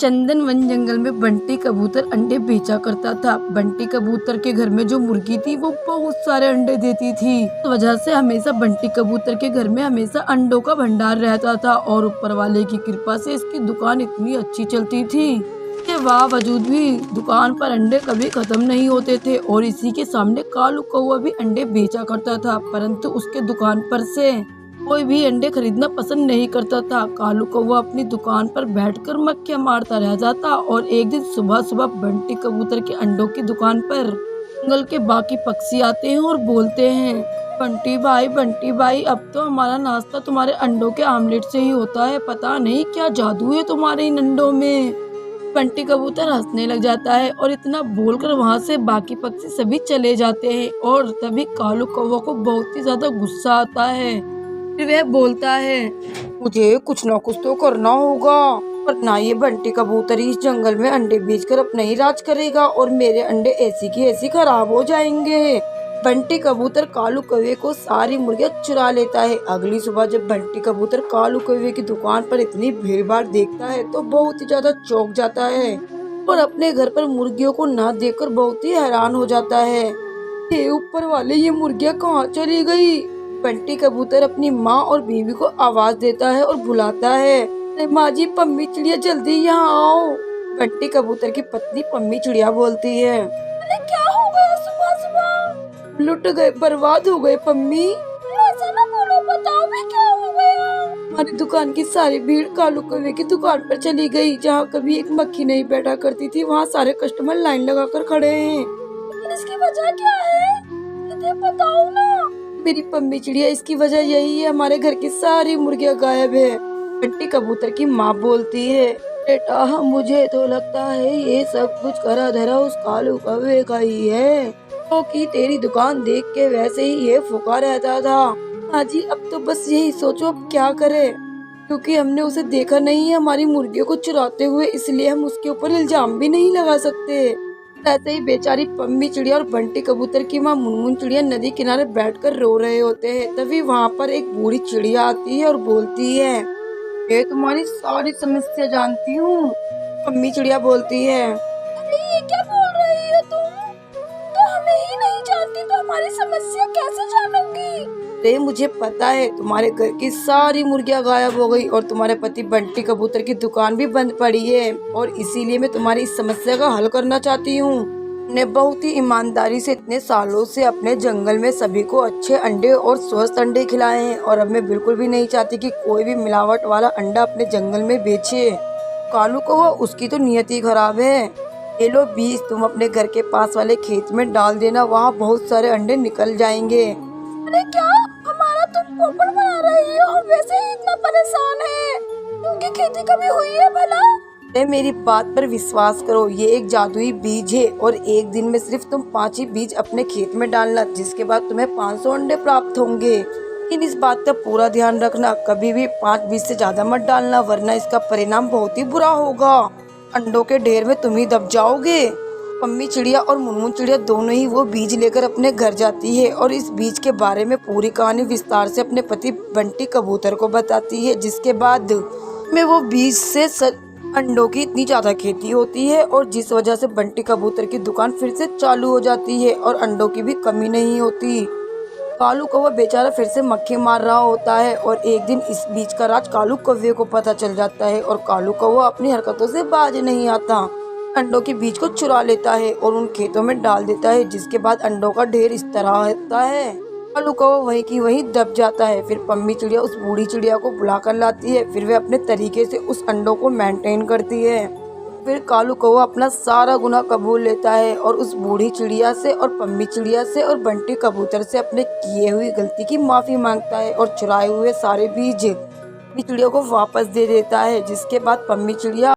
चंदन one जंगल में बंटी कबूतर अंडे बेचा करता था। बंटी कबूतर के घर में जो मुर्गी थी वो बहुत सारे अंडे देती थी। इस वजह से हमेशा बंटी कबूतर के घर में हमेशा अंडों का भंडार रहता था और ऊपर वाले की कृपा से इसकी दुकान इतनी अच्छी चलती थी। इसके बावजूद भी दुकान पर अंडे कभी खत्म नहीं होते थे और इसी के सामने कालू कौवा भी अंडे बेचा करता था, परंतु उसके दुकान पर से कोई भी अंडे खरीदना पसंद नहीं करता था। कालू कौवा अपनी दुकान पर बैठकर मक्खियां मारता रह जाता और एक दिन सुबह सुबह बंटी कबूतर के अंडों की दुकान पर जंगल के बाकी पक्षी आते हैं और बोलते हैं, बंटी भाई, अब तो हमारा नाश्ता तुम्हारे अंडों के आमलेट से ही होता है। पता नहीं क्या जादू है तुम्हारे इन अंडों में। बंटी कबूतर हंसने लग जाता है और इतना बोलकर वहां से बाकी पक्षी सभी चले जाते हैं और तभी कालू कौवा को बहुत ही ज्यादा गुस्सा आता है। फिर वह बोलता है, मुझे कुछ ना कुछ तो करना होगा, वरना ये बंटी कबूतर इस जंगल में अंडे बेचकर अपना ही राज करेगा और मेरे अंडे ऐसी की ऐसी खराब हो जाएंगे। बंटी कबूतर कालू कौवे को सारी मुर्गियां चुरा लेता है। अगली सुबह जब बंटी कबूतर कालू कौवे की दुकान पर इतनी भीड़ भाड़ देखता है तो बहुत ही ज्यादा चौंक जाता है और अपने घर पर मुर्गियों को ना देखकर बहुत ही हैरान हो जाता है। हे ऊपर वाले, ये मुर्गियां कहाँ चली गई? बंटी कबूतर अपनी माँ और बीवी को आवाज देता है और बुलाता है, अरे माँ जी, पम्मी चिड़िया जल्दी यहाँ आओ। बंटी कबूतर की पत्नी पम्मी चिड़िया बोलती है, अरे क्या हो गया सुबह सुबह? लुट गए, बर्बाद हो गए पम्मी। ऐसा ना बोलो, बताओ भी क्या हो गया? हमारी दुकान की सारी भीड़ कालू कौवे की दुकान पर चली गई। जहाँ कभी एक मक्खी नहीं बैठा करती थी वहाँ सारे कस्टमर लाइन लगाकर खड़े हैं। लेकिन इसकी वजह क्या है? मुझे बताओ ना। मेरी पम्मी चिड़िया, इसकी वजह यही है, हमारे घर की सारी मुर्गियां गायब है। बंटी कबूतर की माँ बोलती है, बेटा मुझे तो लगता है ये सब कुछ करा धरा उस कालू कौवे का ही है, क्योंकि तेरी दुकान देख के वैसे ही ये फूका रहता था। हाँ जी, अब तो बस यही सोचो अब क्या करे, क्योंकि हमने उसे देखा नहीं है हमारी मुर्गियों को चुराते हुए, इसलिए हम उसके ऊपर इल्जाम भी नहीं लगा सकते। ऐसे ही बेचारी पम्मी चिड़िया और बंटी कबूतर की माँ मुनमुन चिड़िया नदी किनारे बैठकर रो रहे होते हैं। तभी वहाँ पर एक बूढ़ी चिड़िया आती है और बोलती है, ये तुम्हारी सारी समस्या जानती हूँ। पम्मी चिड़िया बोलती है, अरे ये क्या बोल रही हो तुम? तो हमें ही नहीं जानती तो हमारी समस्या कैसे जानोगी? अरे मुझे पता है, तुम्हारे घर की सारी मुर्गियां गायब हो गई और तुम्हारे पति बंटी कबूतर की दुकान भी बंद पड़ी है और इसीलिए मैं तुम्हारी इस समस्या का हल करना चाहती हूँ। ने बहुत ही ईमानदारी से इतने सालों से अपने जंगल में सभी को अच्छे अंडे और स्वस्थ अंडे खिलाए हैं और अब मैं बिल्कुल भी नहीं चाहती कि कोई भी मिलावट वाला अंडा अपने जंगल में बेचे। कालू कौवा, उसकी तो नियत ही खराब है। ये लो बीज, तुम अपने घर के पास वाले खेत में डाल देना, वहाँ बहुत सारे अंडे निकल जाएंगे। अरे क्या, हमारा तुम पोपड़ बना रही हो? वैसे ही इतना परेशान है, क्योंकि खेती कभी हुई है भला? अरे मेरी बात पर विश्वास करो, ये एक जादुई बीज है और एक दिन में सिर्फ तुम 5 ही बीज अपने खेत में डालना, जिसके बाद तुम्हें 500 अंडे प्राप्त होंगे। लेकिन इस बात का पूरा ध्यान रखना, कभी भी 5 बीज से ज्यादा मत डालना, वरना इसका परिणाम बहुत ही बुरा होगा। अंडों के ढेर में तुम ही दब जाओगे। पम्मी चिड़िया और मुनमुन चिड़िया दोनों ही वो बीज लेकर अपने घर जाती है और इस बीज के बारे में पूरी कहानी विस्तार से अपने पति बंटी कबूतर को बताती है, जिसके बाद में वो बीज से अंडों की इतनी ज्यादा खेती होती है और जिस वजह से बंटी कबूतर की दुकान फिर से चालू हो जाती है और अंडों की भी कमी नहीं होती। कालू कौवा बेचारा फिर से मक्खी मार रहा होता है और एक दिन इस बीज का राज कालू कौवे को पता चल जाता है और कालू कौवा अपनी हरकतों से बाज नहीं आता। अंडों के बीज को चुरा लेता है और उन खेतों में डाल देता है, जिसके बाद अंडों का ढेर इस तरह होता है। कालू कौवा वहीं की वहीं दब जाता है। फिर पम्मी चिड़िया उस बूढ़ी चिड़िया को बुला कर लाती है, फिर वे अपने तरीके से उस अंडों को मेंटेन करती है। फिर कालू कौवा अपना सारा गुनाह कबूल लेता है और उस बूढ़ी चिड़िया से और पम्मी चिड़िया से और बंटी कबूतर से अपने किए हुई गलती की माफी मांगता है और चुराए हुए सारे बीज चिड़िया को वापस दे देता है, जिसके बाद पम्मी चिड़िया